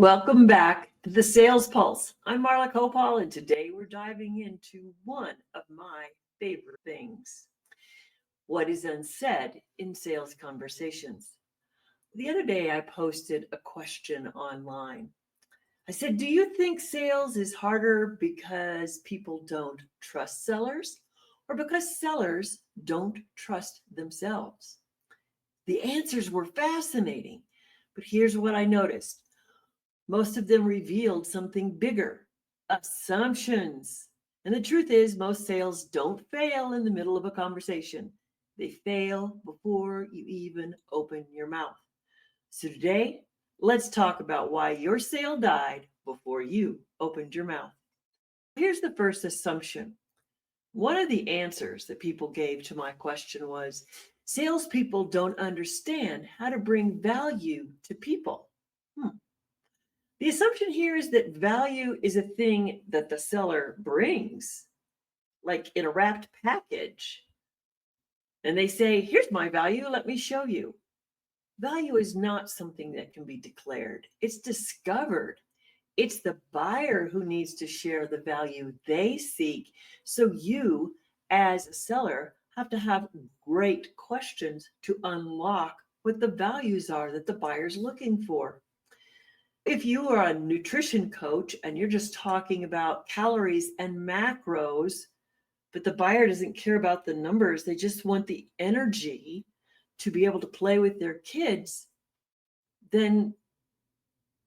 Welcome back to the Sales Pulse. I'm Marla Koupal, and today we're diving into one of my favorite things: what is unsaid in sales conversations. The other day, I posted a question online. I said, do you think sales is harder because people don't trust sellers or because sellers don't trust themselves? The answers were fascinating, but here's what I noticed. Most of them revealed something bigger: assumptions. And the truth is, most sales don't fail in the middle of a conversation. They fail before you even open your mouth. So today, let's talk about why your sale died before you opened your mouth. Here's the first assumption. One of the answers that people gave to my question was salespeople don't understand how to bring value to people. The assumption here is that value is a thing that the seller brings, like in a wrapped package. And they say, here's my value, let me show you. Value is not something that can be declared, it's discovered. It's the buyer who needs to share the value they seek. So you, as a seller, have to have great questions to unlock what the values are that the buyer's looking for. If you are a nutrition coach and you're just talking about calories and macros, but the buyer doesn't care about the numbers, they just want the energy to be able to play with their kids, then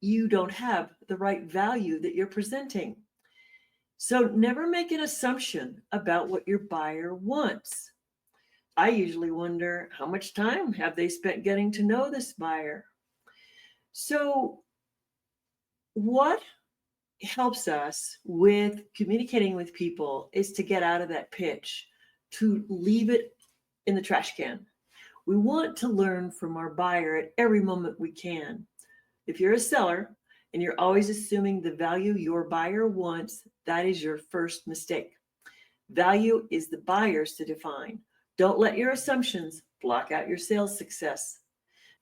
you don't have the right value that you're presenting. So never make an assumption about what your buyer wants. I usually wonder, how much time have they spent getting to know this buyer? So what helps us with communicating with people is to get out of that pitch, to leave it in the trash can. We want to learn from our buyer at every moment we can. If you're a seller and you're always assuming the value your buyer wants, that is your first mistake. Value is the buyer's to define. Don't let your assumptions block out your sales success.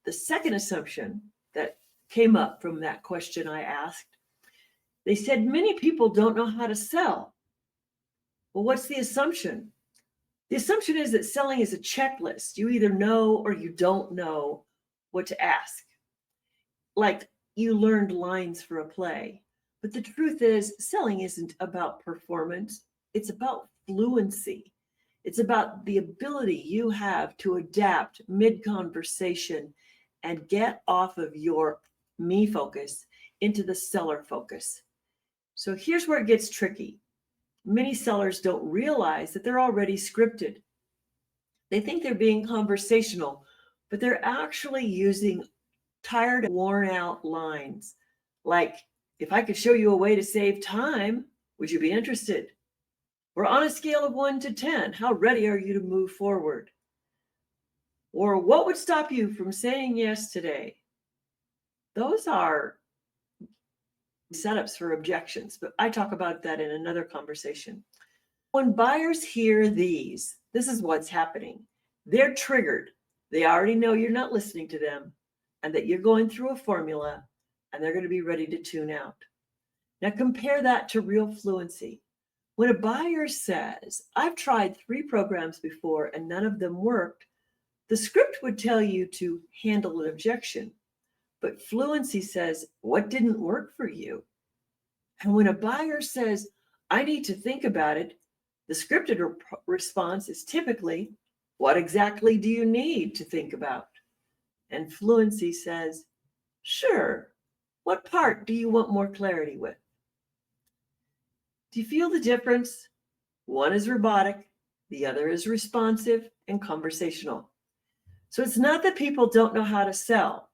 The second assumption that came up from that question I asked, they said many people don't know how to sell. Well, what's the assumption? The assumption is that selling is a checklist. You either know or you don't know what to ask. Like you learned lines for a play. But the truth is, selling isn't about performance. It's about fluency. It's about the ability you have to adapt mid-conversation and get off of your me focus into the seller focus. So here's where it gets tricky. Many sellers don't realize that they're already scripted. They think they're being conversational, but they're actually using tired, worn out lines. Like, if I could show you a way to save time, would you be interested? Or on a scale of 1 to 10, how ready are you to move forward? Or what would stop you from saying yes today? Those are setups for objections, but I talk about that in another conversation. When buyers hear these, this is what's happening. They're triggered. They already know you're not listening to them and that you're going through a formula, and they're going to be ready to tune out. Now compare that to real fluency. When a buyer says, I've tried 3 programs before and none of them worked, the script would tell you to handle an objection. But fluency says, what didn't work for you? And when a buyer says, I need to think about it, the scripted response is typically, what exactly do you need to think about? And fluency says, sure, what part do you want more clarity with? Do you feel the difference? One is robotic, the other is responsive and conversational. So it's not that people don't know how to sell.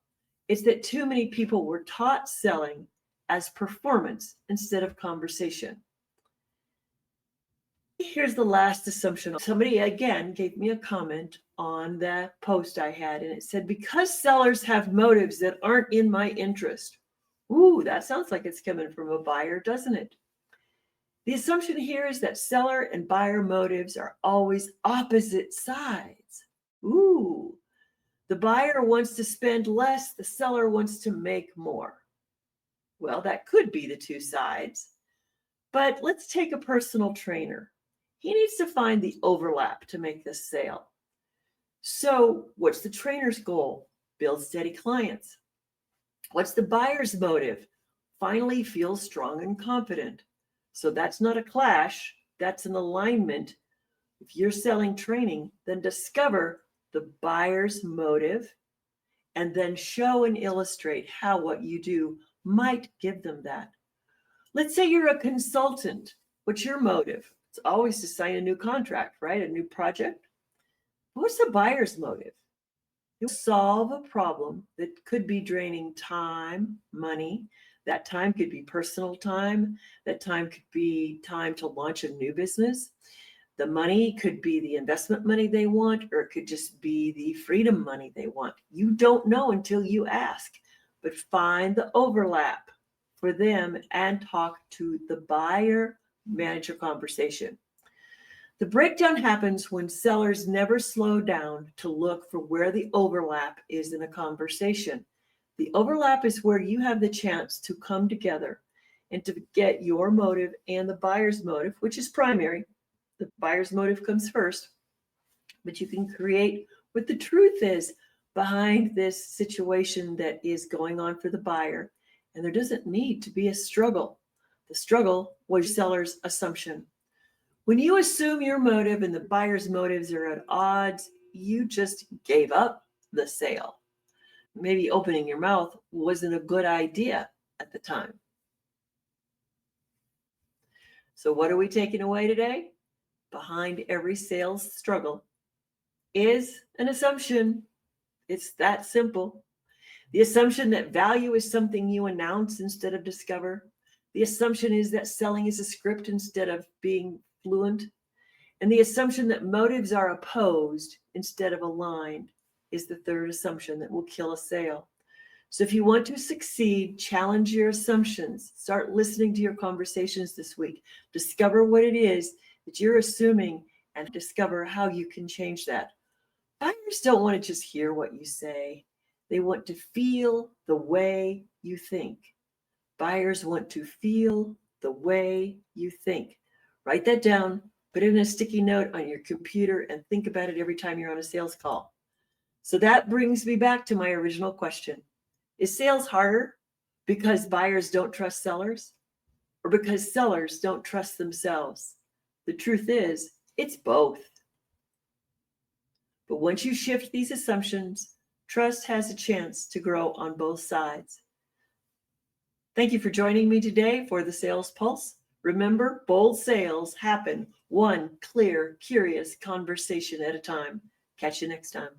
It's that too many people were taught selling as performance instead of conversation. Here's the last assumption. Somebody again gave me a comment on that post I had, and it said, because sellers have motives that aren't in my interest. Ooh, that sounds like it's coming from a buyer, doesn't it? The assumption here is that seller and buyer motives are always opposite sides. Ooh, the buyer wants to spend less, the seller wants to make more. Well, that could be the two sides. But let's take a personal trainer. He needs to find the overlap to make this sale. So, what's the trainer's goal? Build steady clients. What's the buyer's motive? Finally feel strong and confident. So, that's not a clash, that's an alignment. If you're selling training, then discover the buyer's motive and then show and illustrate how what you do might give them that. Let's say you're a consultant. What's your motive? It's always to sign a new contract, right? A new project. What's the buyer's motive? You solve a problem that could be draining time, money. That time could be personal time. That time could be time to launch a new business. The money could be the investment money they want, or it could just be the freedom money they want. You don't know until you ask, but find the overlap for them and talk to the buyer, manage a conversation. The breakdown happens when sellers never slow down to look for where the overlap is in a conversation. The overlap is where you have the chance to come together and to get your motive and the buyer's motive, which is primary. The buyer's motive comes first, but you can create what the truth is behind this situation that is going on for the buyer. And there doesn't need to be a struggle. The struggle was seller's assumption. When you assume your motive and the buyer's motives are at odds, you just gave up the sale. Maybe opening your mouth wasn't a good idea at the time. So what are we taking away today? Behind every sales struggle is an assumption. It's that simple. The assumption that value is something you announce instead of discover. The assumption is that selling is a script instead of being fluent. And the assumption that motives are opposed instead of aligned is the third assumption that will kill a sale. So if you want to succeed, challenge your assumptions. Start listening to your conversations this week. Discover what it is that you're assuming and discover how you can change that. Buyers don't want to just hear what you say. They want to feel the way you think. Buyers want to feel the way you think. Write that down, put it in a sticky note on your computer, and think about it every time you're on a sales call. So that brings me back to my original question. Is sales harder because buyers don't trust sellers, or because sellers don't trust themselves? The truth is, it's both. But once you shift these assumptions, trust has a chance to grow on both sides. Thank you for joining me today for the Sales Pulse. Remember, bold sales happen one clear, curious conversation at a time. Catch you next time.